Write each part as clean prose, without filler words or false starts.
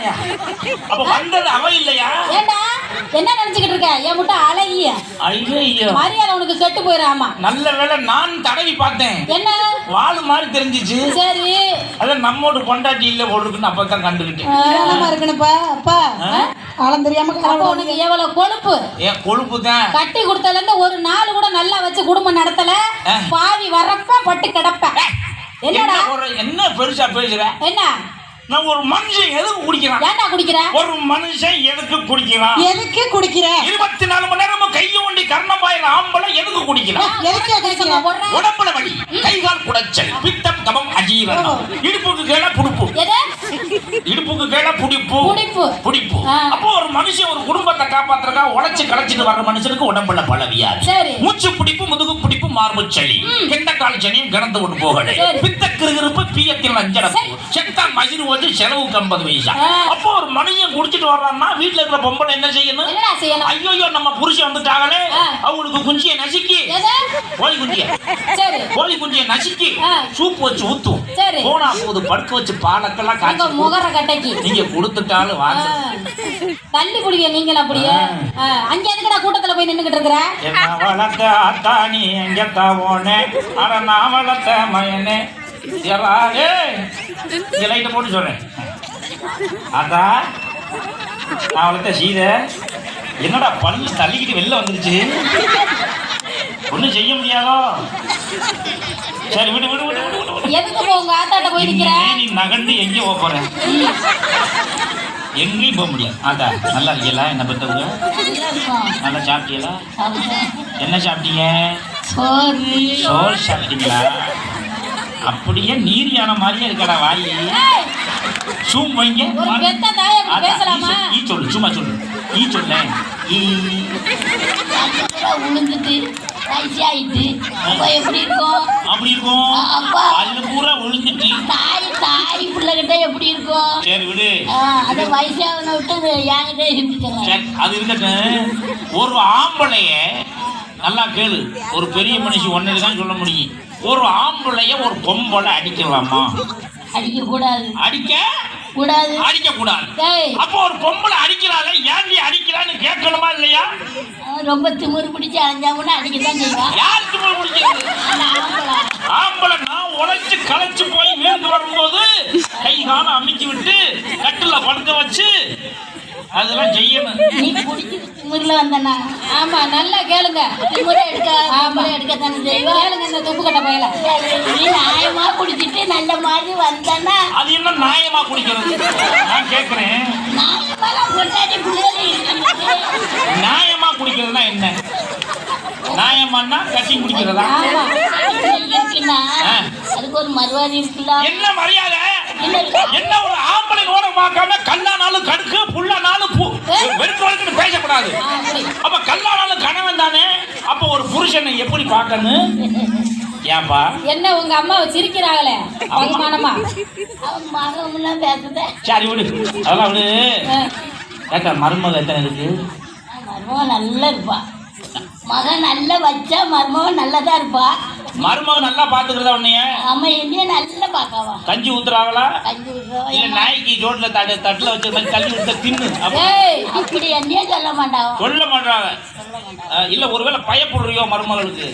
வந்துட்டாங்க. அப்ப வந்தது அவ இல்லையா? ஏண்டா என்ன நினைச்சுக்கிட்டு இருக்க? என் முட்டை அழகிய ஐயோ, மரியாதை உனக்கு கெட்டு போயிடாமா. நல்ல வேளை நான் தடவி பார்த்தேன். என்ன வாழு மாதிரி தெரிஞ்சிச்சு. சரி அதான் நம்மோட பொண்டாட்டி இல்ல போடுறதுன்னு அப்பதான் கண்டுகிட்டேன். இருக்கணுப்பா அப்பா ஆளம் தெரியாம அப்ப உனக்கு எவ்வளவு கொழுப்பு. ஏன் கொழுப்பு தான். கட்டி கொடுத்ததுல இருந்து ஒரு நாள் கூட நல்லா வச்சு குடும்பம் நடத்தல. பாவி வரப்ப பட்டு கிடப்ப. என்னடா என்ன பெருசா பேசுற? என்ன நான் ஒரு மனுஷன் எதுக்கு குடிக்கிறான்? ஏன்டா குடிக்கிற? ஒரு மனுஷன் எதுக்கு குடிக்கிறான்? எதுக்கு குடிக்கிற? 24 மணி நேரமும் கைய ஒண்டி கர்ணபாயிர ஆம்பளை எதுக்கு குடிக்கிறான்? எதுக்கு குடிக்கிற? உடம்புல வலி, கைகால் குடைச்சல், பித்தம், கபம், அஜீரணம், இடுப்புக்கு கீழே புடிப்பு. எது? இடுப்புக்கு கீழே புடிப்பு. புடிப்பு. அப்போ ஒரு மனுஷன் ஒரு குடும்பத்தை காப்பாத்துறதா உழைச்சு களைச்சிட்டு வர்ற மனுஷனுக்கு உடம்புல பல வியாதி. மூச்சு பிடிப்பு, முதுகு பிடிப்பு, மார்பு சளி, கெண்டக்கால் சனியும் கிடந்து கொண்டு போகல, பித்த கிருகிருப்பு, பீயத்தில் அஞ்சடப்பு, செத்தான் மகிழ்வு வந்து செலவுக்கு 50 பைசா. அப்போ ஒரு மனுஷன் குடிச்சிட்டு வர்றான்னா வீட்டுல இருக்கிற பொம்பளை என்ன செய்யணும்? ஐயோ நம்ம புருஷன் வந்துட்டாங்களே, அவங்களுக்கு குஞ்சிய நசுக்கி, கோழி குஞ்சிய நசுக்கி சூப் வச்சு ஊத்தும். போனா போது படுக்க வச்சு பாலக்கெல்லாம் காய்ச்சி முகர கட்டைக்கு நீங்க கொடுத்துட்டாலும் வாங்க தள்ளி குடிங்க. நீங்க அப்படியே அங்க எதுக்குடா கூட்டத்துல போய் நின்னுகிட்டு இருக்கிற? என்ன வளர்த்த அத்தானி எங்கத்தா போனே, ஆனா நான் வளர்த்த மயனே லைட்ட போட்டு சொல்றேன். அதா நான் வளர்த்த சீத என்னடா பல்லு தள்ளிக்கிட்டு வெளில வந்துருச்சு, ஒன்னும் செய்ய முடியாதோ. சரி விடு விடு விடு விடு. எதுக்கு போங்க ஆத்தாட்ட போய் நிக்கிற? நீ நகண்டு எங்கே போக போற? எங்கேயும் போக முடியாது. அதா நல்லா இருக்கீங்களா? என்ன பெற்றவங்க நல்லா சாப்பிட்டீங்களா? என்ன சாப்பிட்டீங்க? சோறு சாப்பிட்டீங்களா? அப்படியே நீர் யானை மாதிரியே இருக்கடா வாயி. சூம் வைங்க. சொல்லு சும்மா சொல்லு. சொல்ல உளுந்துட்டு எப்படி இருக்கும்? அப்படி இருக்கும். அது பூரா உளுந்துட்டு தாய் பிள்ளைகிட்ட எப்படி இருக்கும்? சரி விடு. அது வயசான விட்டு என்கிட்ட இருந்துச்சு. அது இருக்கட்டும். ஒரு ஆம்பளைய நல்லா கேளு, ஒரு பெரிய மனுஷன் ஒன்னு தான் சொல்ல முடியும். ஒரு ஆம்பளைய ஒரு பொம்பளை அடிக்கலாமா? அடிக்க கூடாது. அடிக்க கூடாது. அப்போ ஒரு பொம்பளை அடிக்கிறாள், ஏன்டி அடிக்கிறான்னு கேட்கணுமா இல்லையா? ரொம்ப திமிரு பிடிச்சு அலைஞ்சாம அடிக்கத்தான் செய்வா. யார் திமிரு பிடிக்கிறது? ஆம்பளை நான் உழைச்சு களைச்சு போய் வீட்டுக்கு வரும்போது கை கால அமைச்சு விட்டு கட்டுல படுக்க வச்சு அதெல்லாம் செய்யணும். நீ பிடிச்சி திமிரில வந்தனா? ஆமா நல்லா கேளுங்க. திமிரை எடுக்கத்தானே செய்வா. கேளுங்க இந்த துப்பு கட்ட பையல. நீ நியாயமா குடிச்சிட்டு நல்ல மாதிரி வந்தனா அது என்ன நியாயமா குடிக்கிறது? நான் கேட்கிறேன். நியாயமா குடிக்கிறதுனா என்ன? நியாயமானா கட்டி குடிக்கிறதா? அதுக்கு ஒரு மரியாதை இருக்குல்ல. என்ன மரியாதை? என்ன ஒரு ஆம்பளை ஓட பார்க்காம கல்லானாலும் கடுக்கு புல்லானாலும் வெறுக்கு பேசக்கூடாது. அப்ப கல்லானாலும் கணவன் தானே. அப்ப ஒரு புருஷனை எப்படி பார்க்கணும்? ஏன்பா என்ன உங்க அம்மா சிரிக்கிறாங்களே அவமானமா? அவங்க மகம்லாம் பேசுத. சரி விடு, அதெல்லாம் விடு. கேட்டா மருமக எத்தனை இருக்கு? மருமக நல்லா இருப்பா. மகன் நல்லா வச்சா மருமகன் நல்லதா இருப்பா. மருமக நல்லா பாத்துக்கிறதா உன்னைய? அம்மா என்னைய நல்லா பாக்காவா. கஞ்சி ஊத்துறாங்களா? கஞ்சி ஊத்துறா. இல்ல நாய்க்கு ரோட்ல தட்டுல வச்சு மாதிரி தள்ளி விட்டு தின்னு அப்படி என்னையே சொல்ல மாட்டாங்க. சொல்ல மாட்டாங்க. இல்ல ஒருவேளை பயப்படுறியோ மருமகளுக்கு?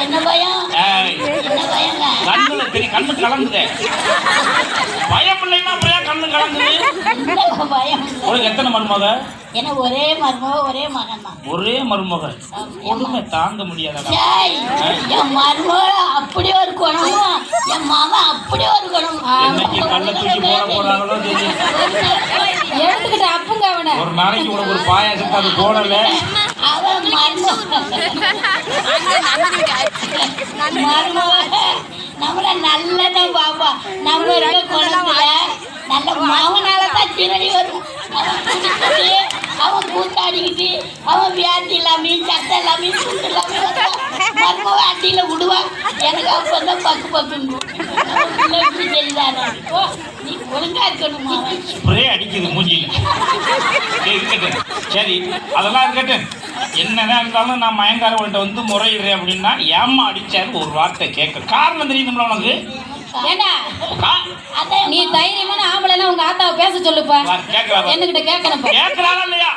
என்ன பயம்? என்ன பயங்க? கண்ணுல பெரிய கண்ணு கலங்குதே. பயம் இல்லைன்னா அப்படியே கண்ணு கலங்குது. பயம். உனக்கு எத்தனை மருமக? என்ன ஒரே மருமக ஒரே மகன் தான். ஒரே மருமக ஒண்ணுமே தாங்க முடியாத. என் மருமக அப்படி ஒரு குணமும் என் மகன் அப்படி ஒரு குணம். கல்ல தூக்கி போட போறாங்களோ தெரியும். எடுத்துக்கிட்டு அப்புங்க அவனை. ஒரு நாளைக்கு உனக்கு ஒரு பாயாசத்தை அது போடல. அவன் மருமக நம்மள நல்லதான் பாப்பா. நம்ம குணத்துல நல்ல மகனாலதான் திருடி வரும். அவன் கூத்தாடிக்கிட்டு அவன் வியாதி இல்லாம சட்டை இல்லாம சுண்டு இல்லாம மருமக அட்டியில விடுவான். எனக்கு அப்பதான் பக்கு பக்குங்க தெரியுதானே. நீ ஒழுங்கா இருக்கணுமா? ஸ்ப்ரே அடிக்குது மூஞ்சில. சரி அதெல்லாம் இருக்கட்டும். என்னதான் இருந்தாலும் நான் மயங்காரவள்கிட்ட வந்து முறையிடுறேன் அப்படின்னா ஏமா அடிச்சாரு ஒரு வார்த்தை கேட்க காரணம் தெரியுதுங்களா உனக்கு? ஏண்டா ஆ, நீ தைரியமான ஆம்பளைனா உங்க ஆத்தாவை பேச சொல்லுப்பா. வா, கேக்குறா வா. என்கிட்ட கேட்கணும்ப்பா. கேக்குறாளா இல்லையா?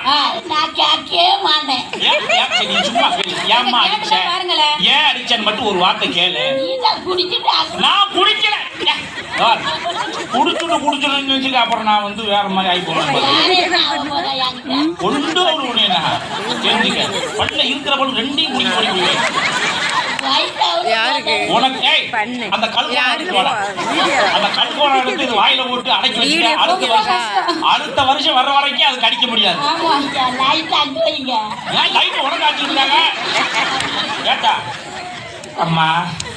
நான் கேட்கவே மாட்டேன். சரி, நீ சும்மா கேளு. ஏம்மா அடிச்ச? கேட்டுதான் பாருங்களேன். ஏன் அடிச்சேன்னு மட்டும் ஒரு வார்த்தை கேளு. நீதான் குடிச்சிட்டு நான் குடிக்கல. ஏ, யார்? குடிச்சுட்டு வச்சுக்க, அப்புறம் நான் வந்து வேற மாதிரி ஆகி போறேன். கொண்டு ஒரு என்ன தெரிஞ்சுக்க. பல்ல இருக்கிற பொருள் ரெண்டையும் குடிக்க உனக்கு. ஏய், அந்த கல்கோணம் எடுத்து வாடா. அந்த கல்கோணம் எடுத்து இது வாயில போட்டு அடைச்சி வச்சுக்க. அடுத்த வருஷம் வர்ற வரைக்கும் அது கடிக்க முடியாது. ஏன் லைட் உனக்கு ஆச்சுருக்காங்க? கேட்டா அம்மா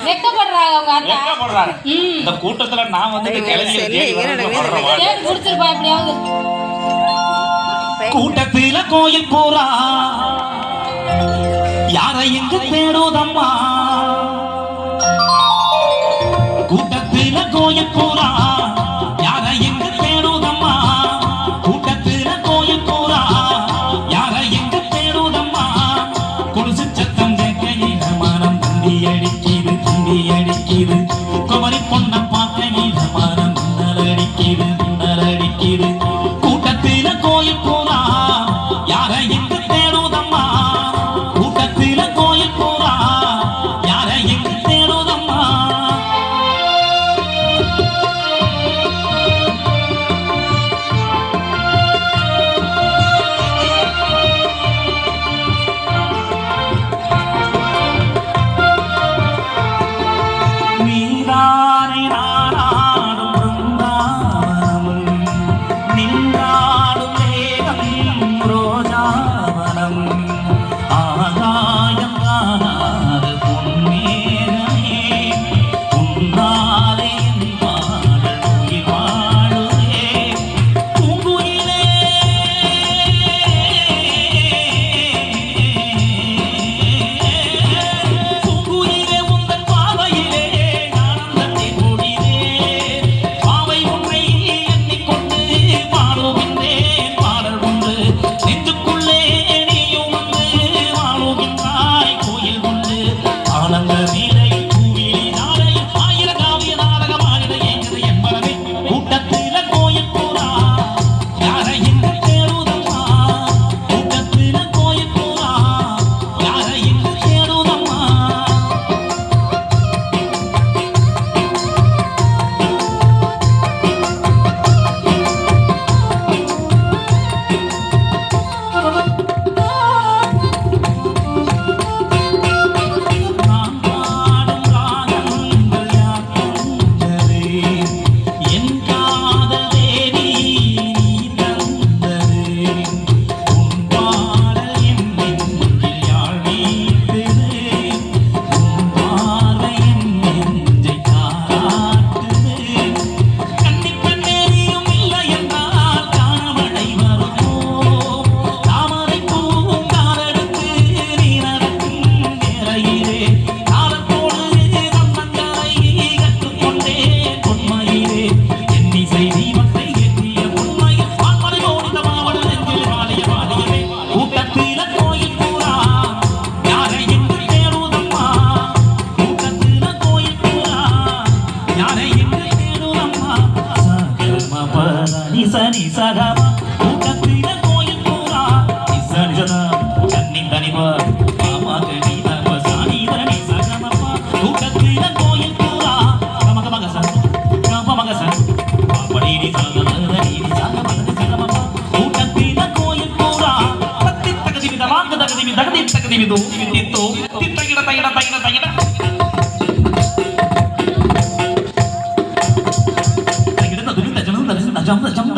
வெக்கப்படுறாங்க உங்க ஆத்தா. வெக்கப்படுறாங்க. இந்த கூட்டத்துல நான் வந்து குடிச்சிருப்பா எப்படியாவது. கூட்டத்தில கோயில் போறா யாரை எங்க தேடுதம்மா? கூட்டத்தில கோயில் போறா யாரை எங்க தேடுதம்மா? கூட்டத்தில கோயில் போறா யாரை எங்க தேடுதம்மா? கொலுசு சத்தம் கேட்கையில மனம் தந்தி அடிக்குது குமரி பொண்ண பார்க்கையில மனம் அடிக்குது. கூட்டத்தில கோயில் போறா யாரை எங்க தேடுதம்மா? கூட்டத்தில கோயில் போறா யாரை எங்க தேடுதம்மா? நீதானே நானாடும் பிருந்தாவனம், நின்றாடும் மேகம் ரோஜாவனம், ஆகாயம் காணாத பொன்மேகமே, உன்னாலே என் பாடல் உயிர் வாழுதே. பூங்குயிலே பூங்குயிலே உந்தன் பாவையிலே ஆனந்தத்தை மூடினே. பாவை உன்னை எண்ணிக்கொண்டு பாடுகின்றேன் பாடல் ஒன்று. நெஞ்சுக்குள்ளே நீயும் வந்து வாழுகின்றாய் கோயில் கொண்டு. ஆனந்த மேலை பூவிலி நாளை ஆயிர காவிய நாடகமாகிட ஏங்குது என்பனவே. கூட்டத்தில கோயில் போறா யாரை எங்க தேடுதம்மா? கூட்டத்தில கோயில் போறா யாரை எங்க தேடுதம்மா? நான் பாடும் ராகங்கள் யார் தந்தது? என் காதல் தேவி நீ தந்தது. உன் பாடல் என் நெஞ்சில் யாழ் வீசுது. உன் பார்வை என் நெஞ்சை தாலாட்டுது. கன்னிப்பெண்ணேயும் இல்லை என்றால் காணமழை வருமோ? தாமரை பூங்காலெடுத்து நீ நடக்கும் வேளையிலே காலத்தோடு சம்பந்தரை கற்றுக்கொண்டேன் பொன்மையிலே. என்னிசை தீபத்தை ஏற்றிய பொன்மையில் வான்மலை ஓடிந்த மாவடு நெஞ்சில் வாழிய வாழியவே. கூட்டத்தில கோயில் போறா யாரை எங்கு தேடுதம்மா? கூட்டத்தில கோயில் போறா யாரை எங்கு தேடுதம்மா? சகம பதனி சனி சகம. கூட்டத்தில கோயில் போறா நிசனி சதா கன்னி தனிவா மாமாக நீ தப சாணி தனி சகமப்பா. கூட்டத்தில கோயில் போறா கமக மக ச கம மக ச பாப்படி சகம தனி சகம சகமப்பா. கூட்டத்தில கோயில் போறா தத்தி தகதி விதமாக தகதி விதோ தித்தோ தித்தகிட தகிட தகிட தகிட தகிட ததுமி தஜனம் தஜனம் தஜம் தஜம்